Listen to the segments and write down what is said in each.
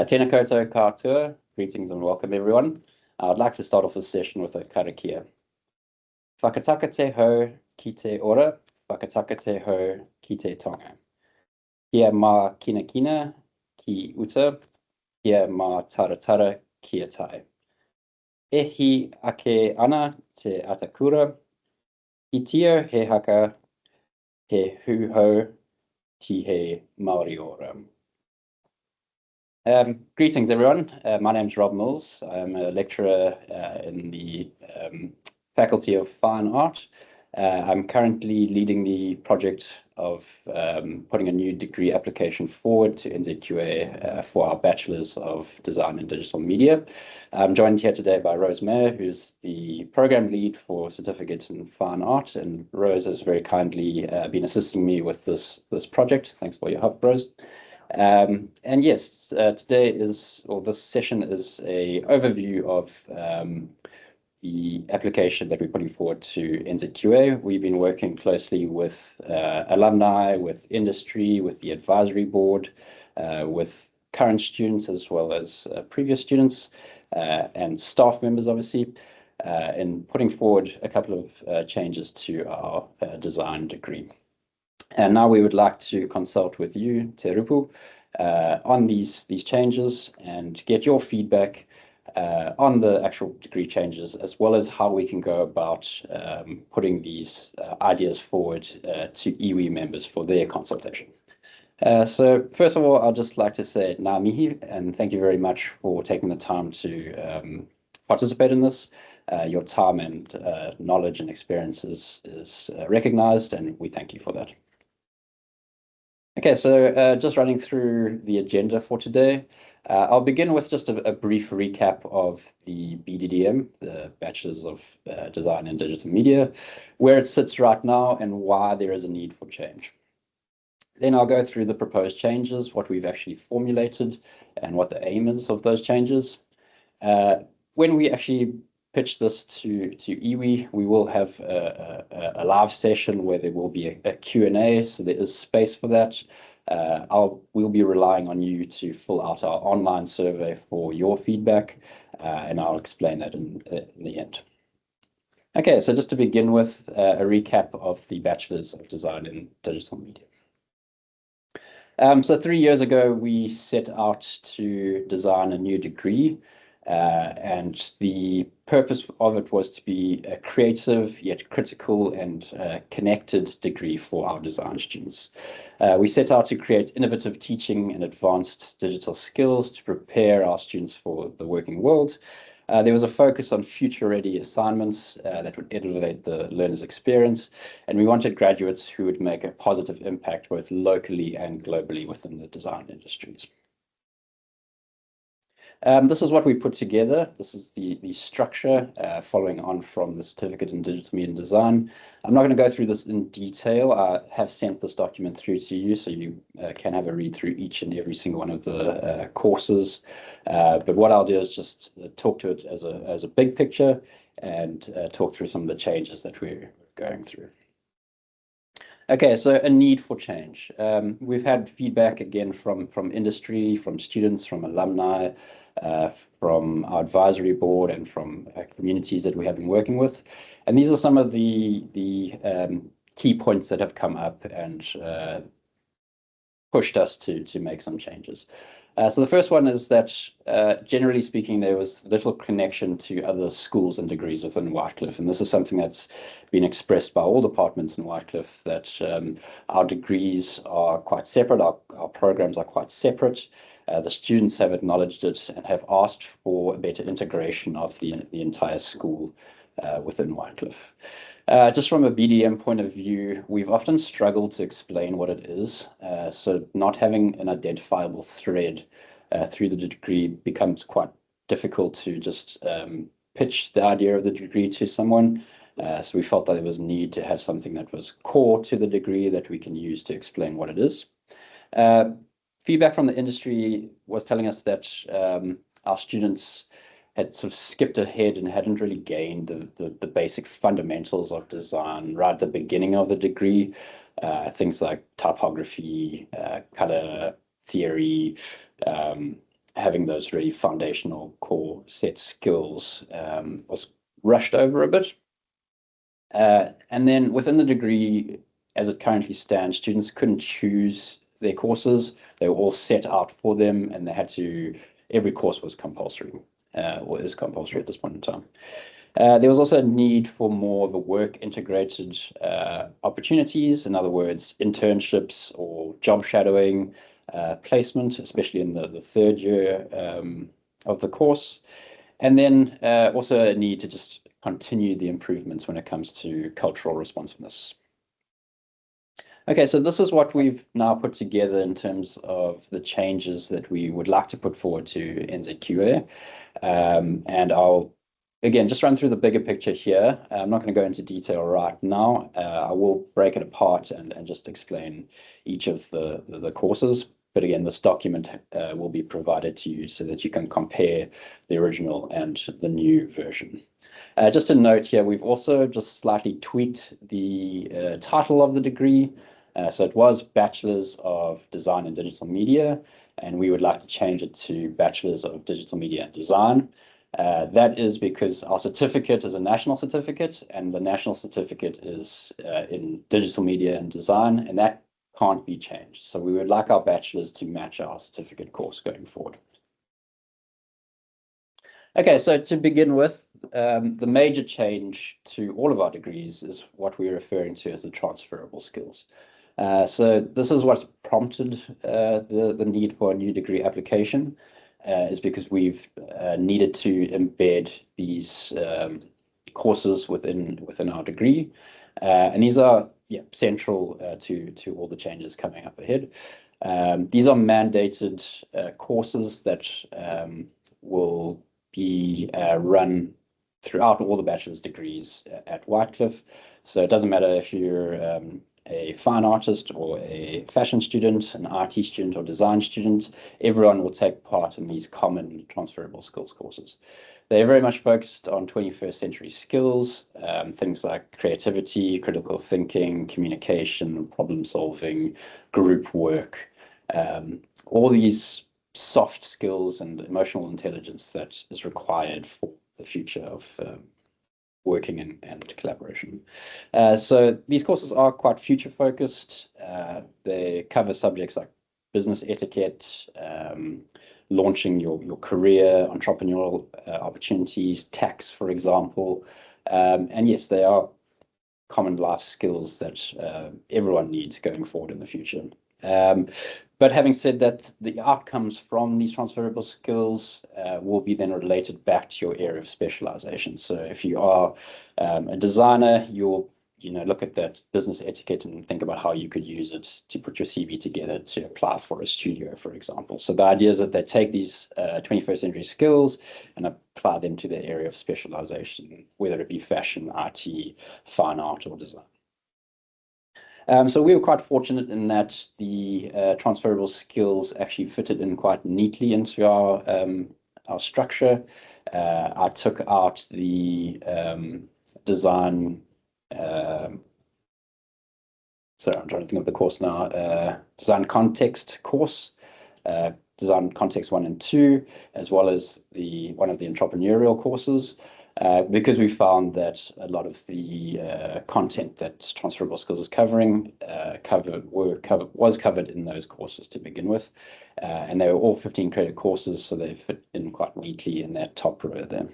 Tēnā koutou katoa, greetings and welcome everyone. I would like to start off this session with a karakia. Whakataka te hau ki te ora, whakataka te hau ki te tonga. Kia mā kina kina ki uta, kia mā taratara ki a tai. Ehi ake ana te Whatakura, I tio he haka, he huhau, ti he Māori ora. Greetings, everyone. My name is Rob Mills. I'm a lecturer in the Faculty of Fine Art. I'm currently leading the project of putting a new degree application forward to NZQA for our Bachelors of Design and Digital Media. I'm joined here today by Rose Mayer, who's the program lead for Certificate in Fine Art, and Rose has very kindly been assisting me with this project. Thanks for your help, Rose. And yes, today is, or this session is a overview of the application that we're putting forward to NZQA. We've been working closely with alumni, with industry, with the advisory board, with current students as well as previous students and staff members, obviously, in putting forward a couple of changes to our design degree. And now we would like to consult with you, Te Roopu, on these changes and get your feedback on the actual degree changes, as well as how we can go about putting these ideas forward to iwi members for their consultation. So first of all, I'd just like to say ngā mihi, and thank you very much for taking the time to participate in this. Your time and knowledge and experience is recognized, and we thank you for that. Okay, so just running through the agenda for today. I'll begin with just a brief recap of the BDDM, the Bachelors of Design and Digital Media, where it sits right now and why there is a need for change. Then I'll go through the proposed changes, what we've actually formulated, and what the aim is of those changes. When we actually pitch this to iwi, we will have a live session where there will be a Q&A, so there is space for that. We'll be relying on you to fill out our online survey for your feedback, and I'll explain that in the end. Okay, so just to begin with, a recap of the Bachelors of Design in Digital Media. So 3 years ago, we set out to design a new degree, and the purpose of it was to be a creative yet critical and connected degree for our design students. We set out to create innovative teaching and advanced digital skills to prepare our students for the working world. There was a focus on future-ready assignments that would elevate the learner's experience, and we wanted graduates who would make a positive impact both locally and globally within the design industries. This is what we put together. This is the structure following on from the Certificate in Digital Media and Design. I'm not going to go through this in detail. I have sent this document through to you, so you can have a read through each and every single one of the courses. But what I'll do is just talk to it as a big picture and talk through some of the changes that we're going through. Okay, so a need for change. We've had feedback again from industry, from students, from alumni, from our advisory board, and from communities that we have been working with. And these are some of the key points that have come up and pushed us to make some changes. So the first one is that, generally speaking, there was little connection to other schools and degrees within Whitecliffe. And this is something that's been expressed by all departments in Whitecliffe, that our degrees are quite separate, our programs are quite separate. The students have acknowledged it and have asked for a better integration of the entire school within Whitecliffe. Just from a BDM point of view, we've often struggled to explain what it is. So not having an identifiable thread through the degree becomes quite difficult to just pitch the idea of the degree to someone. So we felt that there was a need to have something that was core to the degree that we can use to explain what it is. Feedback from the industry was telling us that our students had sort of skipped ahead and hadn't really gained the basic fundamentals of design right at the beginning of the degree. Things like typography, color theory, having those really foundational core set skills was rushed over a bit. And then within the degree, as it currently stands, students couldn't choose their courses. They were all set out for them, and every course was compulsory, or is compulsory at this point in time. There was also a need for more of a work integrated opportunities, in other words, internships or job shadowing, placement, especially in the third year of the course. And then also a need to just continue the improvements when it comes to cultural responsiveness. Okay, so this is what we've now put together in terms of the changes that we would like to put forward to NZQA. And I'll, again, just run through the bigger picture here. I'm not going to go into detail right now. I will break it apart and just explain each of the courses. But again, this document will be provided to you so that you can compare the original and the new version. Just a note here, we've also just slightly tweaked the title of the degree. So it was Bachelors of Design and Digital Media, and we would like to change it to Bachelors of Digital Media and Design. That is because our certificate is a national certificate, and the national certificate is in digital media and design, and that can't be changed. So we would like our bachelors to match our certificate course going forward. Okay, so to begin with, the major change to all of our degrees is what we're referring to as the transferable skills. So this is what prompted the need for a new degree application, is because we've needed to embed these courses within our degree. And these are central to all the changes coming up ahead. These are mandated courses that will be run throughout all the bachelor's degrees at Whitecliffe. So it doesn't matter if you're a fine artist or a fashion student, an IT student or design student, everyone will take part in these common transferable skills courses. They're very much focused on 21st century skills, things like creativity, critical thinking, communication, problem solving, group work, all these soft skills and emotional intelligence that is required for the future of working and collaboration. So these courses are quite future focused. They cover subjects like business etiquette, launching your career, entrepreneurial opportunities, tax, for example. And yes, they are common life skills that everyone needs going forward in the future. But having said that, the outcomes from these transferable skills will be then related back to your area of specialization. So if you are a designer, you'll look at that business etiquette and think about how you could use it to put your CV together to apply for a studio, for example. So the idea is that they take these 21st century skills and apply them to their area of specialization, whether it be fashion, IT, fine art, or design. So we were quite fortunate in that the transferable skills actually fitted in quite neatly into our structure. I took out the design. Sorry, I'm trying to think of the course now. Design context course, design context 1 and 2, as well as one of the entrepreneurial courses. Because we found that a lot of the content that transferable skills is covering was covered in those courses to begin with, and they were all 15 credit courses, so they fit in quite neatly in that top row there.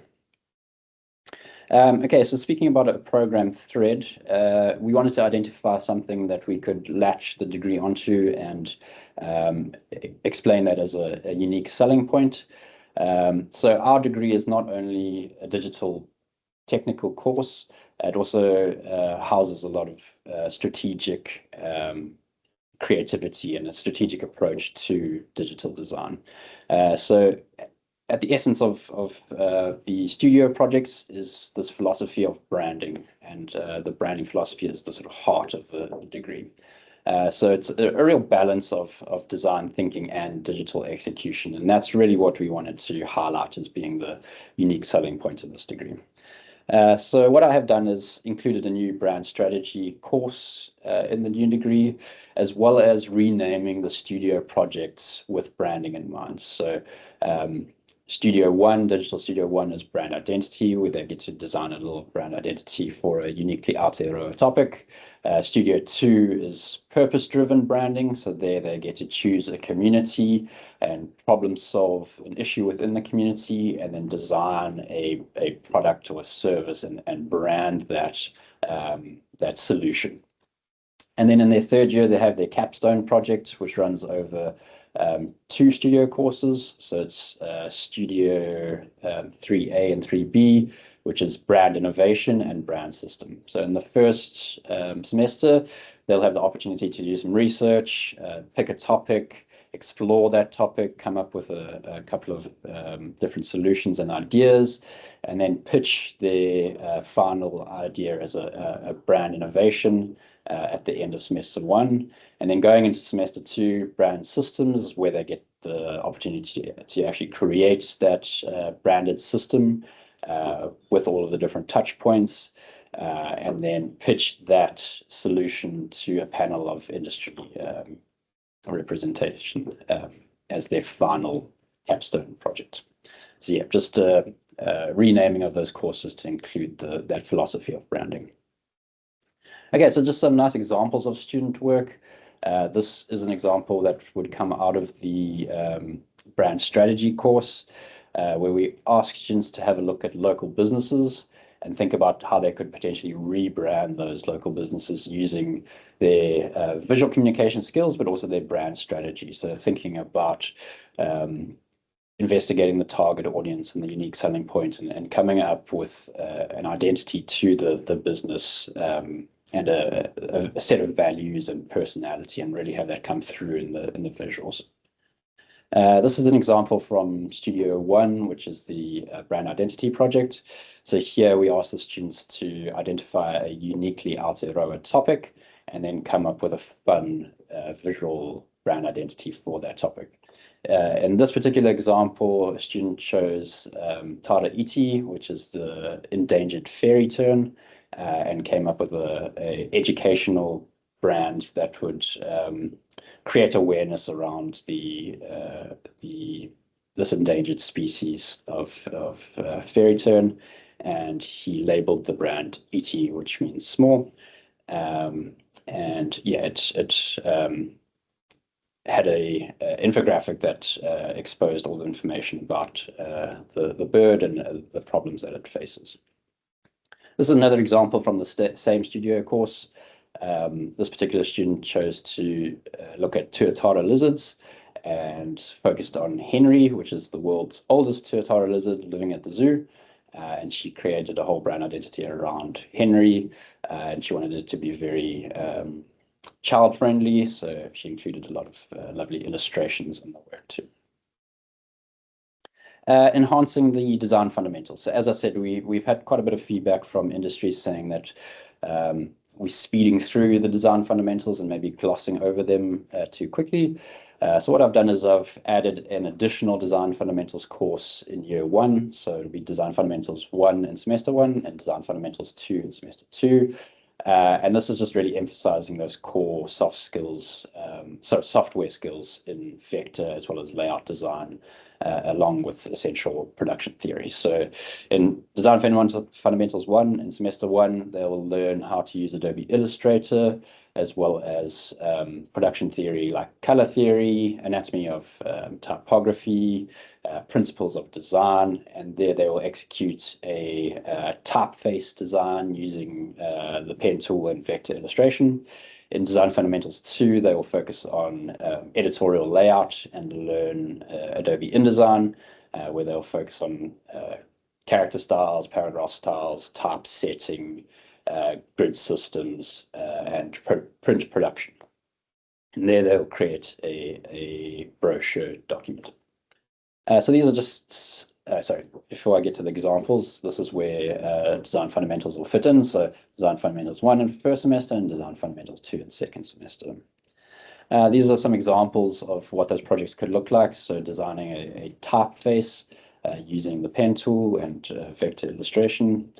Okay, so speaking about a program thread, we wanted to identify something that we could latch the degree onto and explain that as a unique selling point. So our degree is not only a digital technical course, it also houses a lot of strategic creativity and a strategic approach to digital design. So at the essence of the studio projects is this philosophy of branding, and the branding philosophy is the sort of heart of the degree. So it's a real balance of design thinking and digital execution, and that's really what we wanted to highlight as being the unique selling point of this degree. So what I have done is included a new brand strategy course in the new degree, as well as renaming the studio projects with branding in mind. So Studio One, Digital Studio One is brand identity, where they get to design a little brand identity for a uniquely Aotearoa topic. Studio Two is purpose-driven branding, so there they get to choose a community and problem solve an issue within the community, and then design a product or a service and brand that solution. And then in their third year, they have their capstone project, which runs over 2 studio courses. So it's Studio 3A and 3B, which is brand innovation and brand system. So in the first semester, they'll have the opportunity to do some research, pick a topic, explore that topic, come up with a couple of different solutions and ideas, and then pitch their final idea as a brand innovation at the end of semester 1. And then going into semester 2, brand systems, where they get the opportunity to actually create that branded system with all of the different touch points, and then pitch that solution to a panel of industry representation as their final capstone project. So yeah, just renaming of those courses to include that philosophy of branding. Okay, so just some nice examples of student work. This is an example that would come out of the brand strategy course, where we ask students to have a look at local businesses and think about how they could potentially rebrand those local businesses using their visual communication skills, but also their brand strategy. So thinking about investigating the target audience and the unique selling point, and coming up with an identity to the business, and a set of values and personality, and really have that come through in the visuals. This is an example from Studio One, which is the brand identity project. So here we ask the students to identify a uniquely Aotearoa topic, and then come up with a fun visual brand identity for that topic. In this particular example, a student chose Tara Iti, which is the endangered fairy tern, and came up with a educational brand that would create awareness around this endangered species of fairy tern, and he labeled the brand Iti, which means small. And yeah, it had a infographic that exposed all the information about the bird and the problems that it faces. This is another example from the same studio course. This particular student chose to look at tuatara lizards and focused on Henry, which is the world's oldest tuatara lizard living at the zoo. And she created a whole brand identity around Henry, and she wanted it to be very child-friendly, so she included a lot of lovely illustrations in the work too. Enhancing the design fundamentals. So as I said, we've had quite a bit of feedback from industry saying that we're speeding through the design fundamentals and maybe glossing over them too quickly. So what I've done is I've added an additional design fundamentals course in year 1. So it'll be design fundamentals 1 in semester 1 and design fundamentals 2 in semester 2. And this is just really emphasizing those core soft skills, software skills in vector as well as layout design, along with essential production theory. So in Design Fundamentals 1 in semester 1, they will learn how to use Adobe Illustrator, as well as production theory like color theory, anatomy of typography, principles of design, and there they will execute a typeface design using the pen tool and vector illustration. In Design Fundamentals 2, they will focus on editorial layout and learn Adobe InDesign, where they'll focus on character styles, paragraph styles, typesetting, grid systems, and print production. And there they'll create a brochure document. So these are just, sorry, before I get to the examples, this is where Design Fundamentals will fit in. So Design Fundamentals 1 in first semester and Design Fundamentals 2 in second semester. These are some examples of what those projects could look like. So designing a typeface using the pen tool and vector illustration.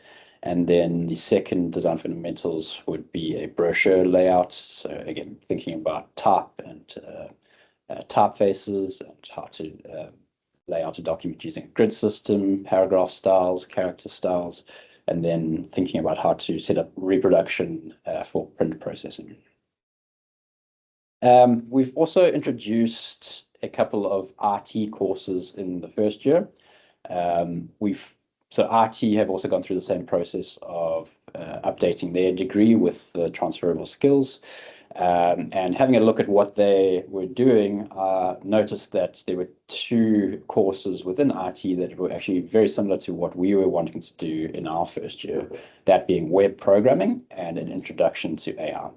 And then the second design fundamentals would be a brochure layout. So again, thinking about type and typefaces and how to lay out a document using a grid system, paragraph styles, character styles, and then thinking about how to set up reproduction for print processing. We've also introduced a couple of RT courses in the first year. So RT have also gone through the same process of updating their degree with the transferable skills. And having a look at what they were doing, noticed that there were two courses within RT that were actually very similar to what we were wanting to do in our first year, that being web programming and an introduction to AI.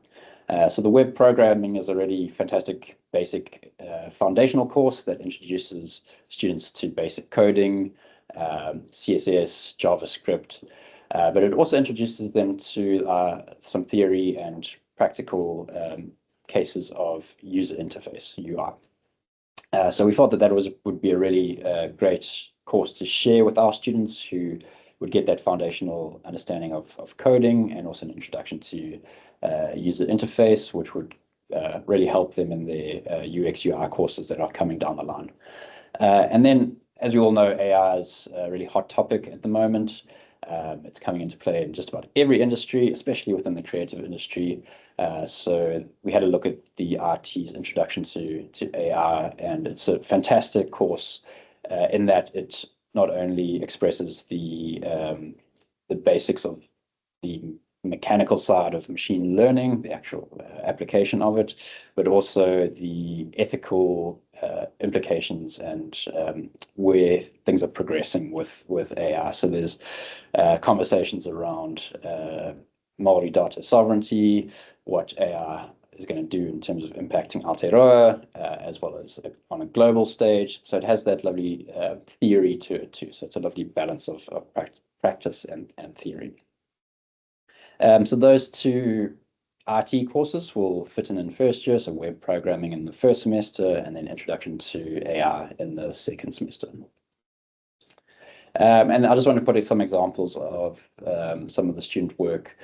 So the web programming is a really fantastic basic foundational course that introduces students to basic coding, CSS, JavaScript, but it also introduces them to some theory and practical cases of user interface, UI. So we thought that would be a really great course to share with our students who would get that foundational understanding of coding and also an introduction to user interface, which would really help them in their UX UI courses that are coming down the line. And then, as we all know, AI is a really hot topic at the moment. It's coming into play in just about every industry, especially within the creative industry. So we had a look at the RT's introduction to AI, and it's a fantastic course in that it not only expresses the basics of the mechanical side of machine learning, the actual application of it, but also the ethical implications and where things are progressing with AI. So there's conversations around multi-data sovereignty, what AI is going to do in terms of impacting Aotearoa, as well as on a global stage. So it has that lovely theory to it too. So it's a lovely balance of practice and theory. So those two RT courses will fit in first year, so web programming in the first semester, and then introduction to AI in the second semester. And I just want to put some examples of some of the student work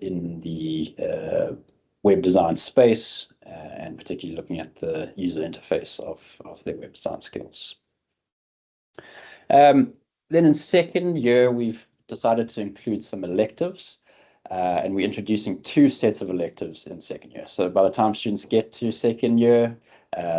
in the web design space, and particularly looking at the user interface of their web design skills. Then in second year, we've decided to include some electives. And we're introducing two sets of electives in second year. So by the time students get to second year,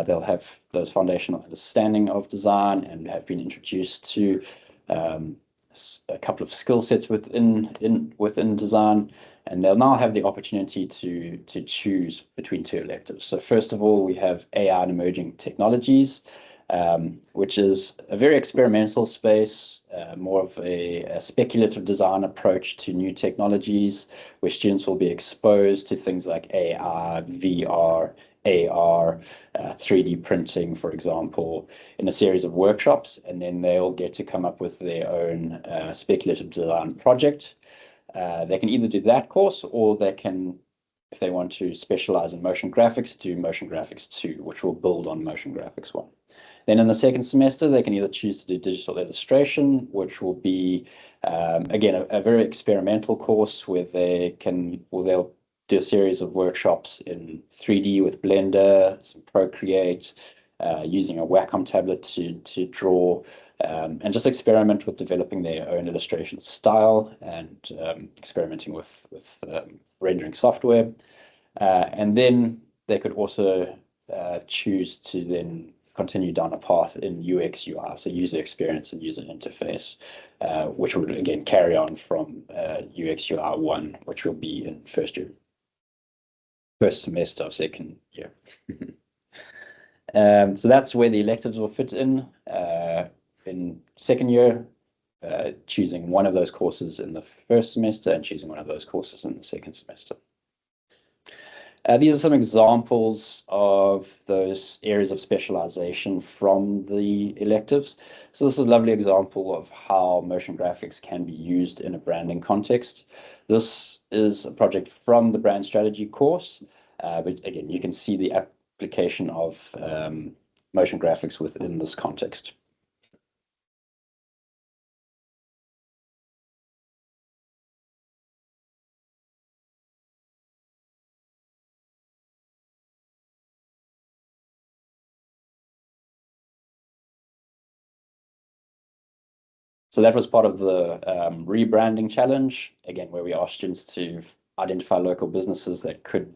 they'll have those foundational understanding of design and have been introduced to a couple of skill sets within design, and they'll now have the opportunity to choose between two electives. So first of all, we have AI and emerging technologies, which is a very experimental space, more of a speculative design approach to new technologies, where students will be exposed to things like AI, VR, AR, 3D printing, for example, in a series of workshops, and then they'll get to come up with their own speculative design project. They can either do that course, or they can, if they want to specialize in motion graphics, do motion graphics 2, which will build on motion graphics 1. Then in the second semester, they can either choose to do digital illustration, which will be, again, a very experimental course where they'll do a series of workshops in 3D with Blender, some Procreate, using a Wacom tablet to draw, and just experiment with developing their own illustration style and experimenting with rendering software. And then they could also choose to then continue down a path in UX UI, so user experience and user interface, which would again carry on from UX UI 1, which will be in first semester of second year. So that's where the electives will fit in second year, choosing one of those courses in the first semester and choosing one of those courses in the second semester. These are some examples of those areas of specialization from the electives. So this is a lovely example of how motion graphics can be used in a branding context. This is a project from the brand strategy course, but again, you can see the application of motion graphics within this context. So that was part of the rebranding challenge, again, where we asked students to identify local businesses that could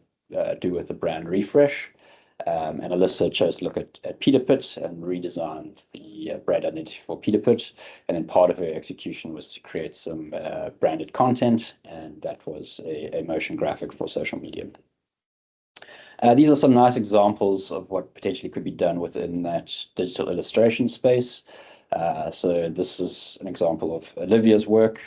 do with a brand refresh. And Alyssa chose to look at Peter Pit and redesigned the brand identity for Peter Pit. And then part of her execution was to create some branded content, and that was a motion graphic for social media. These are some nice examples of what potentially could be done within that digital illustration space. So this is an example of Olivia's work,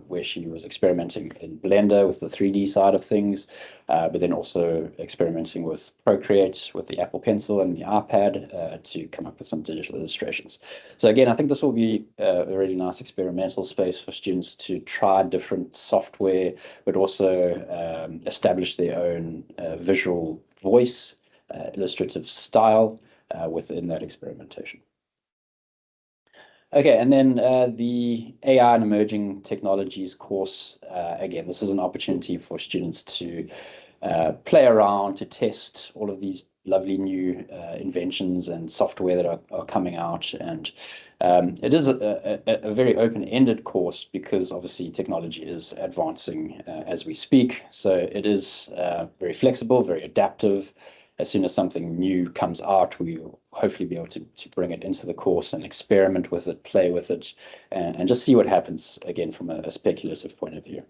where she was experimenting in Blender with the 3D side of things, but then also experimenting with Procreate with the Apple Pencil and the iPad to come up with some digital illustrations. So again, I think this will be a really nice experimental space for students to try different software, but also establish their own visual voice, illustrative style within that experimentation. Okay, and then the AI and emerging technologies course, again, this is an opportunity for students to play around, to test all of these lovely new inventions and software that are coming out. And it is a very open-ended course because obviously technology is advancing as we speak. So it is very flexible, very adaptive. As soon as something new comes out, we will hopefully be able to bring it into the course and experiment with it, play with it, and just see what happens, again, from a speculative point of view.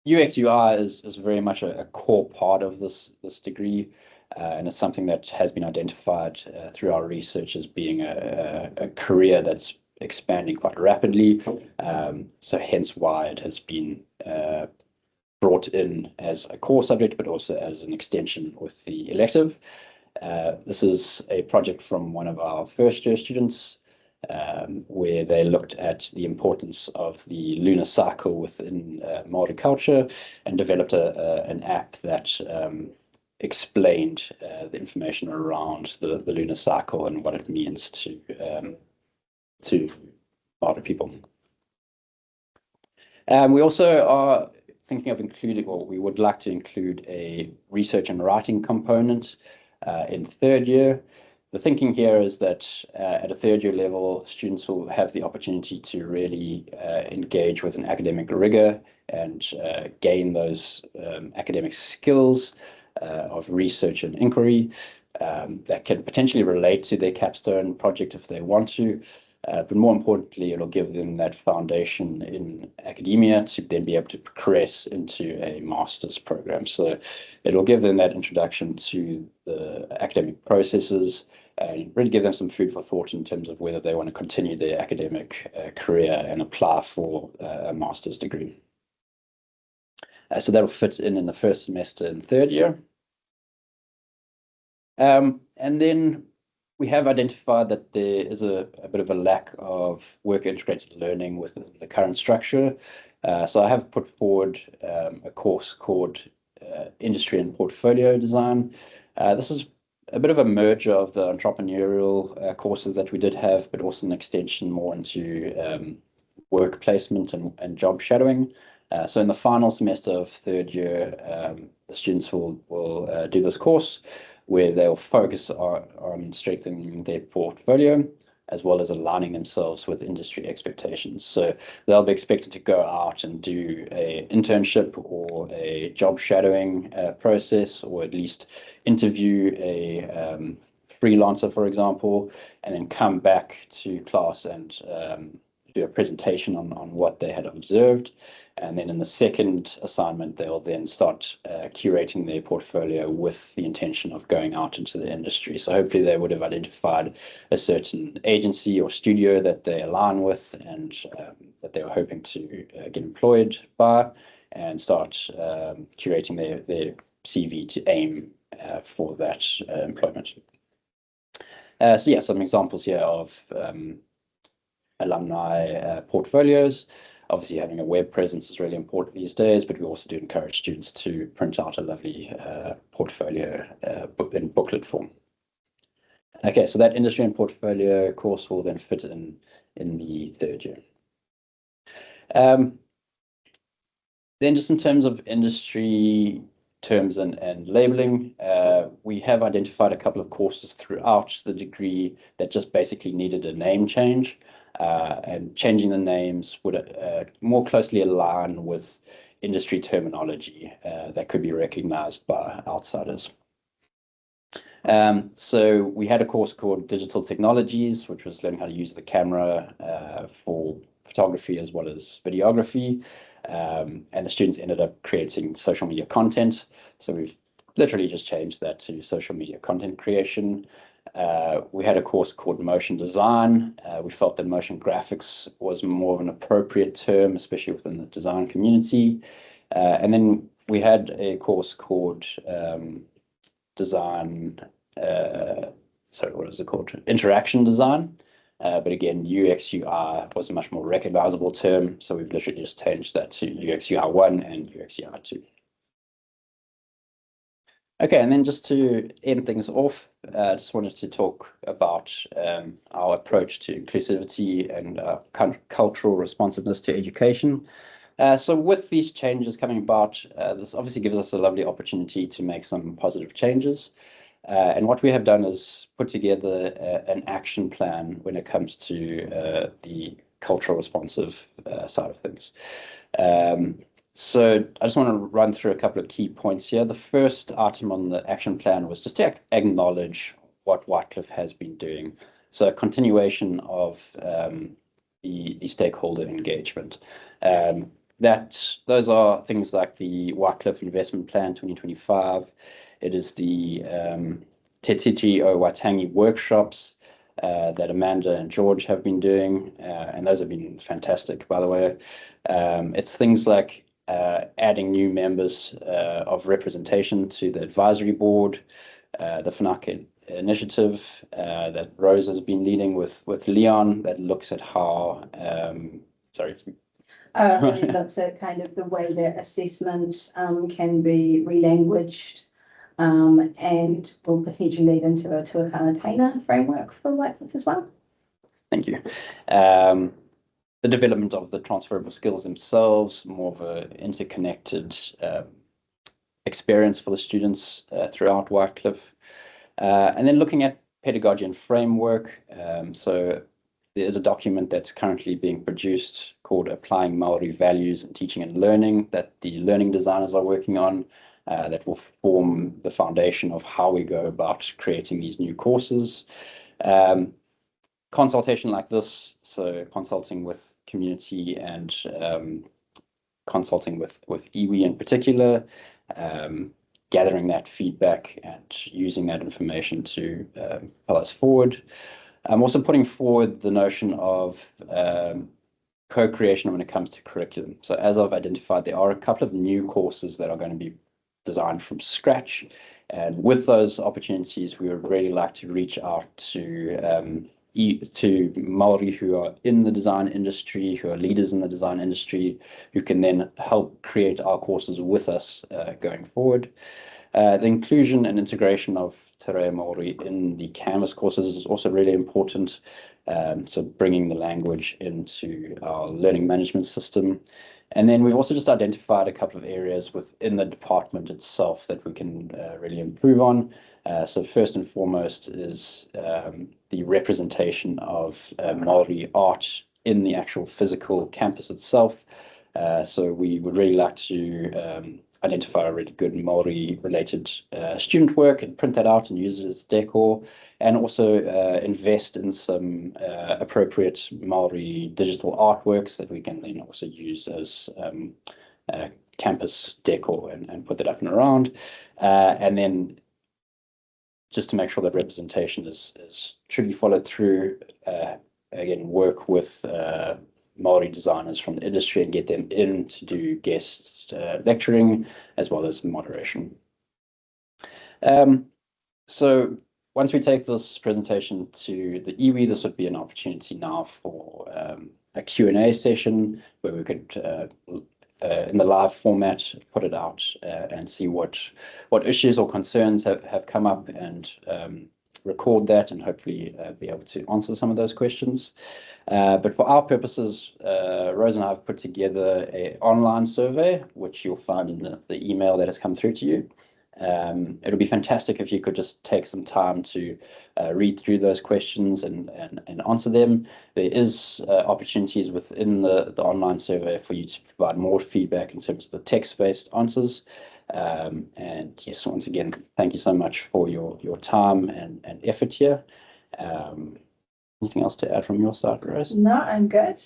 UX UI is very much a core part of this degree, and it's something that has been identified through our research as being a career that's expanding quite rapidly. So hence why it has been brought in as a core subject, but also as an extension with the elective. This is a project from one of our first-year students, where they looked at the importance of the lunar cycle within Maori culture and developed an app that explained the information around the lunar cycle and what it means to Maori people. We also are thinking of including, or we would like to include, a research and writing component in third year. The thinking here is that at a third year level, students will have the opportunity to really engage with an academic rigor and gain those academic skills of research and inquiry that can potentially relate to their capstone project if they want to. But more importantly, it'll give them that foundation in academia to then be able to progress into a master's program. So it'll give them that introduction to the academic processes and really give them some food for thought in terms of whether they want to continue their academic career and apply for a master's degree. So that'll fit in the first semester in third year. And then we have identified that there is a bit of a lack of work-integrated learning within the current structure. So I have put forward a course called Industry and Portfolio Design. This is a bit of a merger of the entrepreneurial courses that we did have, but also an extension more into work placement and job shadowing. So in the final semester of third year, the students will do this course, where they'll focus on strengthening their portfolio as well as aligning themselves with industry expectations. So they'll be expected to go out and do an internship or a job shadowing process, or at least interview a freelancer, for example, and then come back to class and do a presentation on what they had observed. And then in the second assignment, they'll then start curating their portfolio with the intention of going out into the industry. So hopefully they would have identified a certain agency or studio that they align with and that they were hoping to get employed by, and start curating their CV to aim for that employment. So yeah, some examples here of alumni portfolios. Obviously, having a web presence is really important these days, but we also do encourage students to print out a lovely portfolio in booklet form. Okay, so that industry and portfolio course will then fit in the third year. Then just in terms of industry terms and labeling. We have identified a couple of courses throughout the degree that just basically needed a name change, and changing the names would more closely align with industry terminology that could be recognized by outsiders. So we had a course called Digital Technologies, which was learning how to use the camera for photography as well as videography. And the students ended up creating social media content. So we've literally just changed that to social media content creation. We had a course called Motion Design. We felt that motion graphics was more of an appropriate term, especially within the design community. And then we had a course called Design, sorry, what is it called? Interaction Design. But again, UX UI was a much more recognizable term, so we've literally just changed that to UX UI 1 and UX UI 2. Okay, and then just to end things off, I just wanted to talk about our approach to inclusivity and cultural responsiveness to education. So with these changes coming about, this obviously gives us a lovely opportunity to make some positive changes. And what we have done is put together an action plan when it comes to the cultural responsive side of things. So I just want to run through a couple of key points here. The first item on the action plan was just to acknowledge what Whitecliffe has been doing. So a continuation of the stakeholder engagement. Those are things like the Whitecliffe Investment Plan 2025. It is the Te Titi o Waitangi workshops that Amanda and George have been doing, and those have been fantastic, by the way. It's things like adding new members of representation to the advisory board, the Whanaka initiative that Rose has been leading with Leon that looks at how, sorry. Really looks at kind of the way that assessment can be relanguaged, and will potentially lead into a container framework for Whitecliffe as well. Thank you. The development of the transferable skills themselves, more of an interconnected experience for the students throughout Whitecliffe. And then looking at pedagogy and framework. So there is a document that's currently being produced called Applying Maori Values in Teaching and Learning that the learning designers are working on, that will form the foundation of how we go about creating these new courses. Consultation like this, so consulting with community and consulting with iwi in particular, gathering that feedback and using that information to propel us forward. I'm also putting forward the notion of co-creation when it comes to curriculum. So as I've identified, there are a couple of new courses that are going to be designed from scratch. And with those opportunities, we would really like to reach out to Maori who are in the design industry, who are leaders in the design industry, who can then help create our courses with us going forward. The inclusion and integration of Te Reo Māori in the Canvas courses is also really important. So bringing the language into our learning management system. And then we've also just identified a couple of areas within the department itself that we can really improve on. So first and foremost is the representation of Māori art in the actual physical campus itself. So we would really like to identify a really good Māori-related student work and print that out and use it as decor, and also invest in some appropriate Māori digital artworks that we can then also use as campus decor and put that up and around. And then just to make sure that representation is truly followed through, again, work with Māori designers from the industry and get them in to do guest lecturing as well as moderation. So once we take this presentation to the iwi, this would be an opportunity now for a Q&A session where we could, in the live format, put it out and see what issues or concerns have come up, and record that and hopefully be able to answer some of those questions. But for our purposes, Rose and I have put together an online survey, which you'll find in the email that has come through to you. It'll be fantastic if you could just take some time to read through those questions and answer them. There is opportunities within the online survey for you to provide more feedback in terms of the text-based answers. And yes, once again, thank you so much for your time and effort here. Anything else to add from your side, Rose? No, I'm good.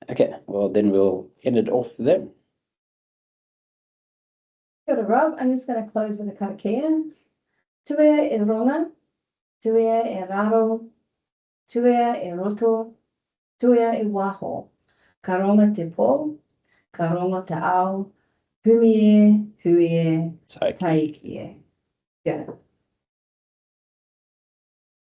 Okay, well then we'll end it off there. Kia ora, Rob. I'm just going to close with a karakia. Tuea e ronga, tuea e raro, tuea e roto, tuea e waho. Ka ronga te pō, ka ronga te ao, humi e, hui e, taiki e. Kia ora.